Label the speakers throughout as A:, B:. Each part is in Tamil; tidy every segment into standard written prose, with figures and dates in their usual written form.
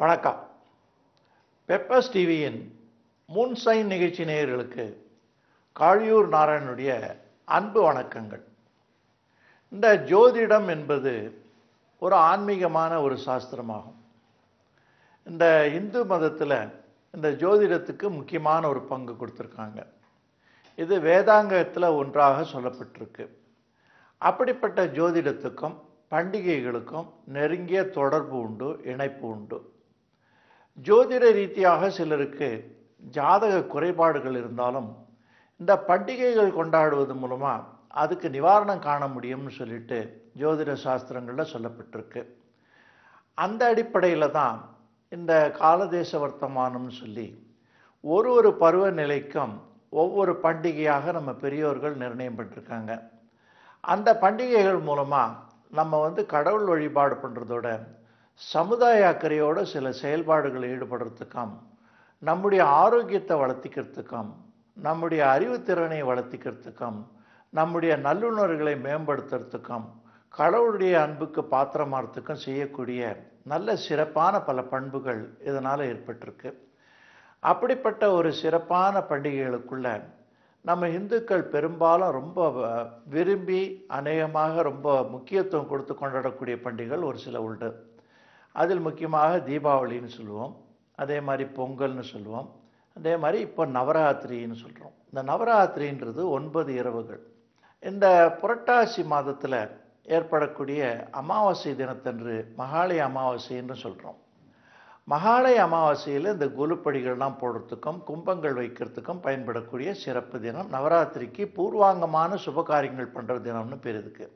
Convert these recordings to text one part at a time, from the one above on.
A: வணக்கம். பெப்பர்ஸ் டிவியின் மூன்சைன் நிகழ்ச்சி நேயர்களுக்கு காளியூர் நாராயணனுடைய அன்பு வணக்கங்கள். இந்த ஜோதிடம் என்பது ஒரு ஆன்மீகமான ஒரு சாஸ்திரமாகும். இந்த இந்து மதத்தில் இந்த ஜோதிடத்துக்கு முக்கியமான ஒரு பங்கு கொடுத்துருக்காங்க. இது வேதாங்கத்தில் ஒன்றாக சொல்லப்பட்டிருக்கு. அப்படிப்பட்ட ஜோதிடத்துக்கும் பண்டிகைகளுக்கும் நெருங்கிய தொடர்பு உண்டு, இணைப்பு உண்டு. ஜோதிட ரீதியாக சிலருக்கு ஜாதக குறைபாடுகள் இருந்தாலும் இந்த பண்டிகைகள் கொண்டாடுவது மூலமாக அதுக்கு நிவாரணம் காண முடியும்னு சொல்லிட்டு ஜோதிட சாஸ்திரங்களில் சொல்லப்பட்டிருக்கு. அந்த அடிப்படையில் தான் இந்த காலதேச வர்த்தமானம்னு சொல்லி ஒரு பருவநிலைக்கும் ஒவ்வொரு பண்டிகையாக நம்ம பெரியோர்கள் நிர்ணயம் பண்ணிருக்காங்க. அந்த பண்டிகைகள் மூலமாக நம்ம கடவுள் வழிபாடு பண்ணுறதோட சமுதாய அக்கறையோடு சில செயல்பாடுகளை ஈடுபடுறதுக்கும், நம்முடைய ஆரோக்கியத்தை வளர்த்திக்கிறதுக்கும், நம்முடைய அறிவுத்திறனை வளர்த்திக்கிறதுக்கும், நம்முடைய நல்லுணர்வுகளை மேம்படுத்துறதுக்கும், கடவுளுடைய அன்புக்கு பாத்திரமாகறதுக்கும் செய்யக்கூடிய நல்ல சிறப்பான பல பண்புகள் இதனால் ஏற்பட்டிருக்கு. அப்படிப்பட்ட ஒரு சிறப்பான பண்டிகைகளுக்குள்ள நம்ம இந்துக்கள் பெரும்பாலும் ரொம்ப விரும்பி அநேகமாக ரொம்ப முக்கியத்துவம் கொடுத்து கொண்டாடக்கூடிய பண்டிகைகள் ஒரு சில உண்டு. அதில் முக்கியமாக தீபாவளின்னு சொல்லுவோம், அதே மாதிரி பொங்கல்னு சொல்லுவோம், அதே மாதிரி இப்போ நவராத்திரின்னு சொல்கிறோம். இந்த நவராத்திரின்றது 9 இரவுகள். இந்த புரட்டாசி மாதத்தில் ஏற்படக்கூடிய அமாவாசை தினத்தன்று மகாலய அமாவாசைன்னு சொல்கிறோம். மகாலய அமாவாசையில் இந்த குலுப்படிகள்லாம் போடுறதுக்கும் கும்பங்கள் வைக்கிறதுக்கும் பயன்படக்கூடிய சிறப்பு தினம். நவராத்திரிக்கு பூர்வாங்கமான சுபகாரியங்கள் பண்ணுற தினம்னு பேர் இதுக்கு.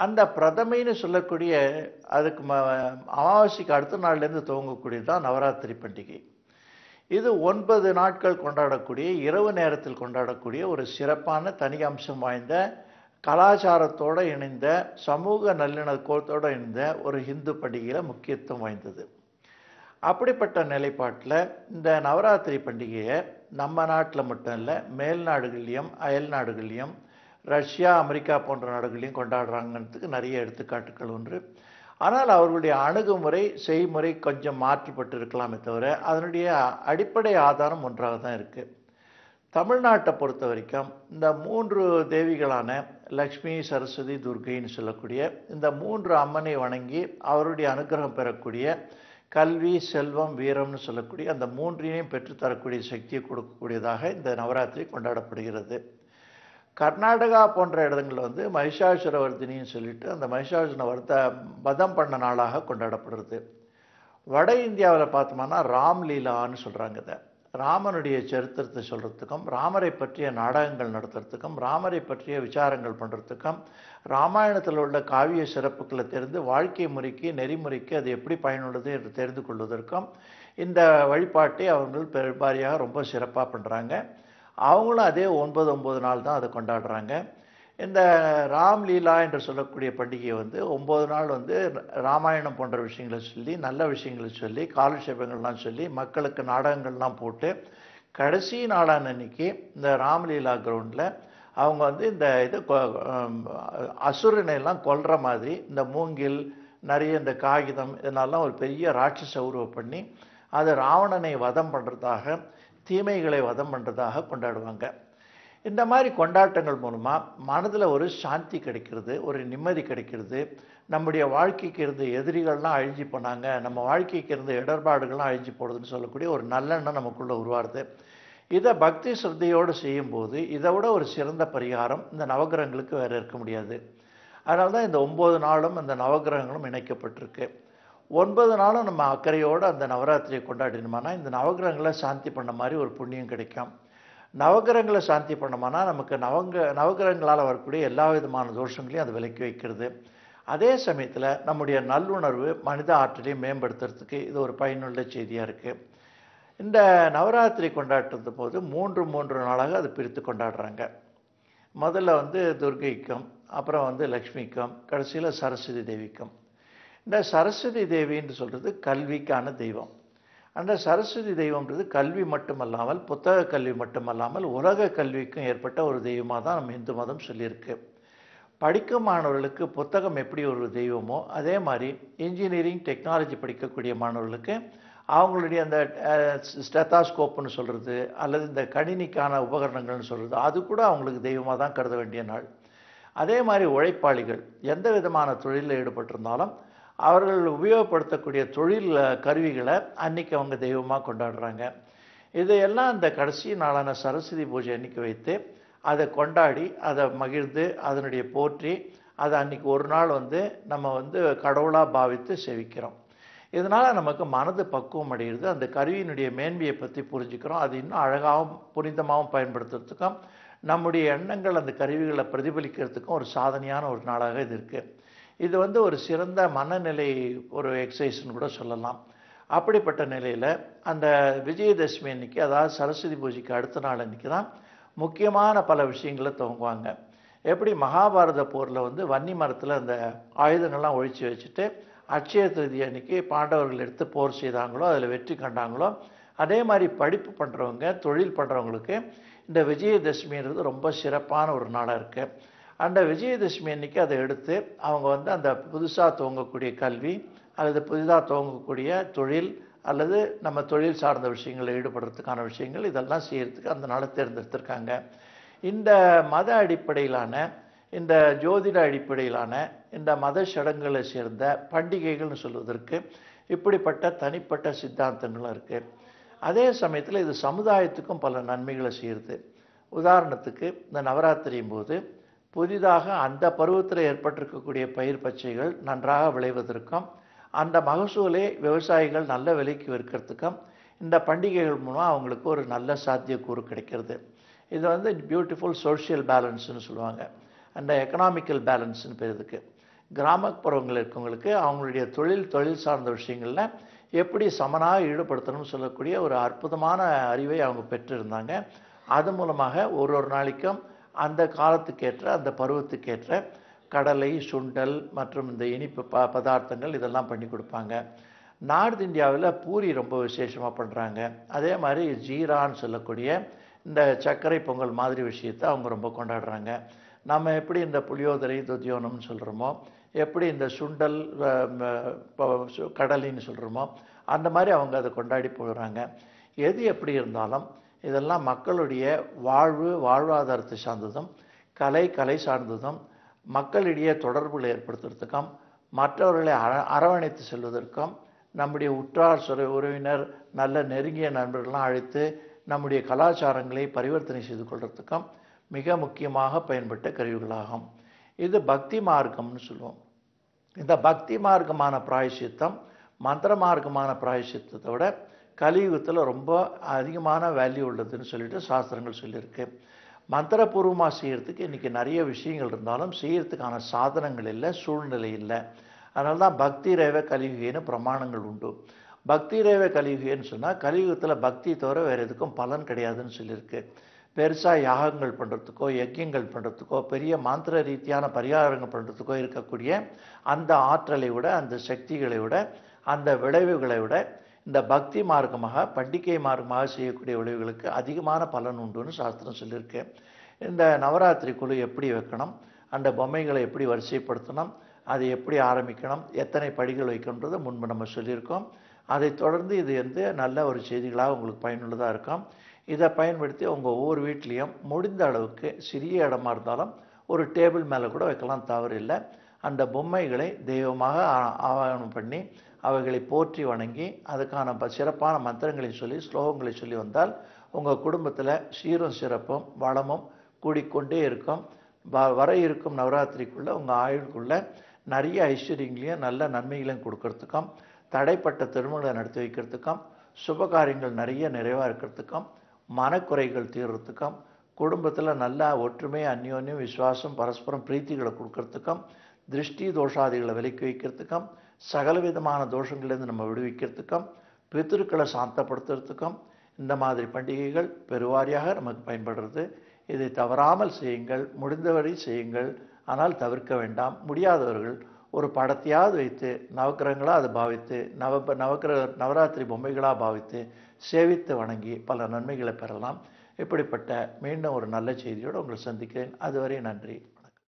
A: அந்த பிரதமைன்னு சொல்லக்கூடிய அதுக்கு அமாவாசைக்கு அடுத்த நாள்லேருந்து துவங்கக்கூடியது தான் நவராத்திரி பண்டிகை. இது 9 நாட்கள் கொண்டாடக்கூடிய, இரவு நேரத்தில் கொண்டாடக்கூடிய ஒரு சிறப்பான தனி அம்சம் வாய்ந்த, கலாச்சாரத்தோடு இணைந்த, சமூக நல்லிணக்கத்தோடு இணைந்த ஒரு இந்து பண்டிகையில் முக்கியத்துவம் வாய்ந்தது. அப்படிப்பட்ட நிலைப்பாட்டில் இந்த நவராத்திரி பண்டிகையை நம்ம நாட்டில் மட்டும் இல்லை, மேல் நாடுகள்லையும் அயல் நாடுகள்லையும் ரஷ்யா, அமெரிக்கா போன்ற நாடுகளையும் கொண்டாடுறாங்கிறதுக்கு நிறைய எடுத்துக்காட்டுகள் ஒன்று. ஆனால் அவர்களுடைய அணுகுமுறை, செய்முறை கொஞ்சம் மாற்றுப்பட்டு இருக்கலாமே தவிர அதனுடைய அடிப்படை ஆதாரம் ஒன்றாக தான் இருக்குது. தமிழ்நாட்டை பொறுத்த வரைக்கும் இந்த 3 தேவிகளான லக்ஷ்மி, சரஸ்வதி, துர்க்கைன்னு சொல்லக்கூடிய இந்த 3 அம்மனை வணங்கி அவருடைய அனுகிரகம் பெறக்கூடிய, கல்வி, செல்வம், வீரம்னு சொல்லக்கூடிய அந்த 3ஐயும் பெற்றுத்தரக்கூடிய சக்தியை கொடுக்கக்கூடியதாக இந்த நவராத்திரி கொண்டாடப்படுகிறது. கர்நாடகா போன்ற இடங்களில் மகிஷாசுரவர்தினின்னு சொல்லிட்டு அந்த மகிஷாசுர வதம் பண்ண நாளாக கொண்டாடப்படுறது. வட இந்தியாவில் பார்த்தோம்னா ராம்லீலான்னு சொல்கிறாங்க. இதை ராமனுடைய சரித்திரத்தை சொல்கிறதுக்கும், ராமரை பற்றிய நாடகங்கள் நடத்துறதுக்கும், ராமரை பற்றிய விசாரங்கள் பண்ணுறதுக்கும், ராமாயணத்தில் உள்ள காவிய சிறப்புகளை தெரிந்து வாழ்க்கை முறைக்கு, நெறிமுறைக்கு அது எப்படி பயனுள்ளது என்று தெரிந்து கொள்வதற்கும் இந்த வழிபாட்டை அவர்கள் பெரும்பாரியாக ரொம்ப சிறப்பாக பண்ணுறாங்க. அவங்களும் அதே 9 நாள் தான் அதை கொண்டாடுறாங்க. இந்த ராம்லீலா என்று சொல்லக்கூடிய பண்டிகையை 9 நாள் ராமாயணம் போன்ற விஷயங்களை சொல்லி, நல்ல விஷயங்களை சொல்லி, காலட்சேபங்கள்லாம் சொல்லி, மக்களுக்கு நாடகங்கள்லாம் போட்டு, கடைசி நாளான அன்னைக்கு இந்த ராம்லீலா கிரவுண்டில் அவங்க இந்த அசுரனையெல்லாம் கொல்ற மாதிரி இந்த மூங்கில், நிறைய இந்த காகிதம், இதனாலாம் ஒரு பெரிய ராட்சச உருவம் பண்ணி அது ராவணனை வதம் பண்ணுறதாக, தீமைகளை வதம் பண்ணுறதாக கொண்டாடுவாங்க. இந்த மாதிரி கொண்டாட்டங்கள் மூலமாக மனதில் ஒரு சாந்தி கிடைக்கிறது, ஒரு நிம்மதி கிடைக்கிறது. நம்முடைய வாழ்க்கைக்கு இருந்த எதிரிகள்லாம் அழிஞ்சு போனாங்க, நம்ம வாழ்க்கைக்கு இருந்த இடர்பாடுகள்லாம் அழிஞ்சு போடுதுன்னு சொல்லக்கூடிய ஒரு நல்லெண்ணம் நமக்குள்ளே உருவாருது. இதை பக்தி ஸ்ரத்தையோடு செய்யும்போது இதை விட ஒரு சிறந்த பரிகாரம் இந்த நவகிரகங்களுக்கு வேறு இருக்க முடியாது. அதனால தான் இந்த 9 நாளும் அந்த நவகிரகங்களும் இணைக்கப்பட்டிருக்கு. 9 நாளும் நம்ம அக்கறையோடு அந்த நவராத்திரியை கொண்டாடினோம்னா இந்த நவகிரகங்களை சாந்தி பண்ண மாதிரி ஒரு புண்ணியம் கிடைக்கும். நவகிரகங்களை சாந்தி பண்ணோம்னா நமக்கு நவகிரகங்களால் வரக்கூடிய எல்லா விதமான தோஷங்களையும் அது விலக்கி வைக்கிறது. அதே சமயத்தில் நம்முடைய நல்லுணர்வு, மனித ஆற்றலையும் மேம்படுத்துறதுக்கு இது ஒரு பயனுள்ள செய்தியாக இருக்குது. இந்த நவராத்திரி கொண்டாடுறது போது 3 நாளாக அது பிரித்து கொண்டாடுறாங்க. முதல்ல துர்க்கைக்கும், அப்புறம் லக்ஷ்மிக்கும், கடைசியில் சரஸ்வதி தேவிக்கும். இந்த சரஸ்வதி தேவின்னு சொல்கிறது கல்விக்கான தெய்வம். அந்த சரஸ்வதி தெய்வம்ன்றது கல்வி மட்டுமல்லாமல், புத்தக கல்வி மட்டுமல்லாமல், உலக கல்விக்கும் ஏற்பட்ட ஒரு தெய்வமாக தான் நம்ம இந்து மதம் சொல்லியிருக்கு. படிக்கும் மாணவர்களுக்கு புத்தகம் எப்படி ஒரு தெய்வமோ அதே மாதிரி இன்ஜினியரிங் டெக்னாலஜி படிக்கக்கூடிய மாணவர்களுக்கு அவங்களுடைய அந்த ஸ்டெத்தாஸ்கோப்னு சொல்கிறது அல்லது இந்த கணினிக்கான உபகரணங்கள்னு சொல்கிறது அது கூட அவங்களுக்கு தெய்வமாக தான் கருத வேண்டிய நாள். அதே மாதிரி உழைப்பாளிகள் எந்த விதமான தொழிலில் ஈடுபட்டிருந்தாலும் அவர்கள் உபயோகப்படுத்தக்கூடிய தொழில் கருவிகளை அன்னைக்கு அவங்க தெய்வமாக கொண்டாடுறாங்க. இதையெல்லாம் இந்த கடைசி நாளான சரஸ்வதி பூஜை அன்னைக்கு வைத்து அதை கொண்டாடி அதை மகிழ்ந்து அதனுடைய போற்றி அதை அன்னைக்கு ஒரு நாள் நம்ம கடவுளாக பாவித்து சேவிக்கிறோம். இதனால் நமக்கு மனது பக்குவம் அடைகிறது. அந்த கருவியினுடைய மேன்மையை பற்றி புரிஞ்சுக்கிறோம். அது இன்னும் அழகாகவும் புனிதமாகவும் பயன்படுத்துறதுக்கும் நம்முடைய எண்ணங்கள் அந்த கருவிகளை பிரதிபலிக்கிறதுக்கும் ஒரு சாதனையான ஒரு நாளாக இது இருக்குது. இது ஒரு சிறந்த மனநிலை ஒரு எக்ஸசைஸ்னு கூட சொல்லலாம். அப்படிப்பட்ட நிலையில் அந்த விஜயதசமி அன்னைக்கு, அதாவது சரஸ்வதி பூஜைக்கு அடுத்த நாள் அன்றைக்கி தான் முக்கியமான பல விஷயங்களை துவங்குவாங்க. எப்படி மகாபாரத போரில் வன்னி மரத்தில் அந்த ஆயுதங்கள்லாம் ஒழிச்சு வச்சுட்டு அட்சய திருதி அன்னைக்கு பாண்டவர்கள் எடுத்து போர் செய்தாங்களோ அதில் வெற்றி கண்டாங்களோ அதே மாதிரி படிப்பு பண்ணுறவங்க தொழில் பண்ணுறவங்களுக்கு இந்த விஜயதசமின்றது ரொம்ப சிறப்பான ஒரு நாளாக இருக்குது. அந்த விஜயதசமி அன்னைக்கு அதை எடுத்து அவங்க அந்த புதுசாக துவங்கக்கூடிய கல்வி அல்லது புதிதாக துவங்கக்கூடிய தொழில் அல்லது நம்ம தொழில் சார்ந்த விஷயங்களில் ஈடுபடுறதுக்கான விஷயங்கள் இதெல்லாம் செய்கிறதுக்கு அந்த நாளை தேர்ந்தெடுத்திருக்காங்க. இந்த மத அடிப்படையிலான இந்த ஜோதிட அடிப்படையிலான இந்த மத சடங்குகளை சேர்ந்த பண்டிகைகள்னு சொல்வதற்கு இப்படிப்பட்ட தனிப்பட்ட சித்தாந்தங்களும் இருக்குது. அதே சமயத்தில் இது சமுதாயத்துக்கும் பல நன்மைகளை செய்கிறது. உதாரணத்துக்கு இந்த நவராத்திரியும் போது புதிதாக அந்த பருவத்தில் ஏற்பட்டிருக்கக்கூடிய பயிர் பச்சைகள் நன்றாக விளைவதற்கும் அந்த மகசூலை விவசாயிகள் நல்ல விலைக்கு விற்கிறதுக்கும் இந்த பண்டிகைகள் மூலம் அவங்களுக்கு ஒரு நல்ல சாத்தியக்கூறு கிடைக்கிறது. இது பியூட்டிஃபுல் சோஷியல் பேலன்ஸ்னு சொல்லுவாங்க. அந்த எக்கனாமிக்கல் பேலன்ஸ்னு பேர் இதுக்கு. கிராமப்புறங்களில் இருக்கவங்களுக்கு அவங்களுடைய தொழில் சார்ந்த விஷயங்களில் எப்படி சமனாக ஈடுபடுத்தணும்னு சொல்லக்கூடிய ஒரு அற்புதமான அறிவை அவங்க பெற்றிருந்தாங்க. அது மூலமாக ஒரு நாளைக்கும் அந்த காலத்துக்கேற்ற அந்த பருவத்துக்கேற்ற கடலை, சுண்டல் மற்றும் இந்த இனிப்பு பதார்த்தங்கள் இதெல்லாம் பண்ணி கொடுப்பாங்க. நார்த் இந்தியாவில் பூரி ரொம்ப விசேஷமாக பண்ணுறாங்க. அதே மாதிரி ஜீரான்னு சொல்லக்கூடிய இந்த சர்க்கரை பொங்கல் மாதிரி விஷயத்தை அவங்க ரொம்ப கொண்டாடுறாங்க. நம்ம எப்படி இந்த புளியோதரை துத்தியோனம்னு சொல்கிறோமோ, எப்படி இந்த சுண்டல் கடலின்னு சொல்கிறோமோ அந்த மாதிரி அவங்க அதை கொண்டாடி போகிறாங்க. எது எப்படி இருந்தாலும் இதெல்லாம் மக்களுடைய வாழ்வாதாரத்தை சார்ந்ததும் கலை சார்ந்ததும் மக்களிடையே தொடர்புகளை ஏற்படுத்துறதுக்கும் மற்றவர்களை அரவணைத்து செல்வதற்கும் நம்முடைய உற்றார் உறவினர் நல்ல நெருங்கிய நண்பர்கள்லாம் அழைத்து நம்முடைய கலாச்சாரங்களை பரிவர்த்தனை செய்து கொள்வதற்கும் மிக முக்கியமாக பயன்பட்ட கருவிகளாகும். இது பக்தி மார்க்கம்னு சொல்லுவோம். இந்த பக்தி மார்க்கமான பிராயசித்தம் மந்திர மார்க்கமான பிராயசித்தத்தை விட கலியுகத்தில் ரொம்ப அதிகமான வேல்யூ உள்ளதுன்னு சொல்லிட்டு சாஸ்திரங்கள் சொல்லியிருக்கு. மந்திரபூர்வமாக செய்கிறதுக்கு இன்றைக்கி நிறைய விஷயங்கள் இருந்தாலும் செய்கிறதுக்கான சாதனங்கள் இல்லை, சூழ்நிலை இல்லை. அதனால தான் பக்தி ரேவ கலியுகேன்னு பிரமாணங்கள் உண்டு. பக்தி ரேவ கலியுகேன்னு சொன்னால் கலியுகத்தில் பக்தி தவிர வேறு எதுக்கும் பலன் கிடையாதுன்னு சொல்லியிருக்கு. பெருசாக யாகங்கள் பண்ணுறதுக்கோ யஜ்யங்கள் பண்ணுறதுக்கோ பெரிய மாந்திர ரீதியான பரிகாரங்கள் பண்ணுறதுக்கோ இருக்கக்கூடிய அந்த ஆற்றலை விட அந்த சக்திகளை விட அந்த விளைவுகளை விட இந்த பக்தி மார்க்கமாக பண்டிகை மார்க்கமாக செய்யக்கூடிய விளைவுகளுக்கு அதிகமான பலன் உண்டுன்னு சாஸ்திரம் சொல்லியிருக்கு. இந்த நவராத்திரி குழு எப்படி வைக்கணும், அந்த பொம்மைகளை எப்படி வரிசைப்படுத்தணும், அதை எப்படி ஆரம்பிக்கணும், எத்தனை படிகள் வைக்கணுன்றது முன்பு நம்ம சொல்லியிருக்கோம். அதை தொடர்ந்து இது நல்ல ஒரு செய்திகளாக உங்களுக்கு பயனுள்ளதாக இருக்கும். இதை பயன்படுத்தி உங்கள் ஒவ்வொரு வீட்லேயும் முடிந்த அளவுக்கு சிறிய இடமா இருந்தாலும் ஒரு டேபிள் மேலே கூட வைக்கலாம், தவறு இல்லை. அந்த பொம்மைகளை தெய்வமாக ஆவாகனம் பண்ணி அவைகளை போற்றி வணங்கி அதுக்கான சிறப்பான மந்திரங்களை சொல்லி ஸ்லோகங்களை சொல்லி வந்தால் உங்கள் குடும்பத்தில் சீரும் சிறப்பும் வளமும் கூடிக்கொண்டே இருக்கும். வர இருக்கும் நவராத்திரிக்குள்ளே உங்கள் ஆயுளுக்குள்ளே நிறைய ஐஸ்வர்யங்களையும் நல்ல நன்மைகளையும் கொடுக்கறதுக்கும் தடைப்பட்ட திருமணங்களை நடத்தி வைக்கிறதுக்கும் சுபகாரியங்கள் நிறைய நிறைவாக இருக்கிறதுக்கும் மனக்குறைகள் தீர்றதுக்கும் குடும்பத்தில் நல்ல ஒற்றுமை அந்யோன்யம் விசுவாசம் பரஸ்பரம் பிரீத்திகளை கொடுக்கறதுக்கும் திருஷ்டி தோஷாதிகளை விலக்கி வைக்கிறதுக்கும் சகலவிதமான தோஷங்கள்லேருந்து நம்ம விடுவிக்கிறதுக்கும் பித்திருக்களை சாந்தப்படுத்துறதுக்கும் இந்த மாதிரி பண்டிகைகள் பெருவாரியாக நமக்கு பயன்படுறது. இதை தவறாமல் செய்யுங்கள், முடிந்தவரை செய்யுங்கள். ஆனால் தவிர்க்க வேண்டாம். முடியாதவர்கள் ஒரு படத்தையாவது வைத்து நவக்கிரகங்களாக அதை பாவித்து நவராத்திரி பொம்மைகளாக பாவித்து சேவித்து வணங்கி பல நன்மைகளை பெறலாம். இப்படிப்பட்ட மீண்டும் ஒரு நல்ல செய்தியோடு உங்களை சந்திக்கிறேன். அதுவரை நன்றி.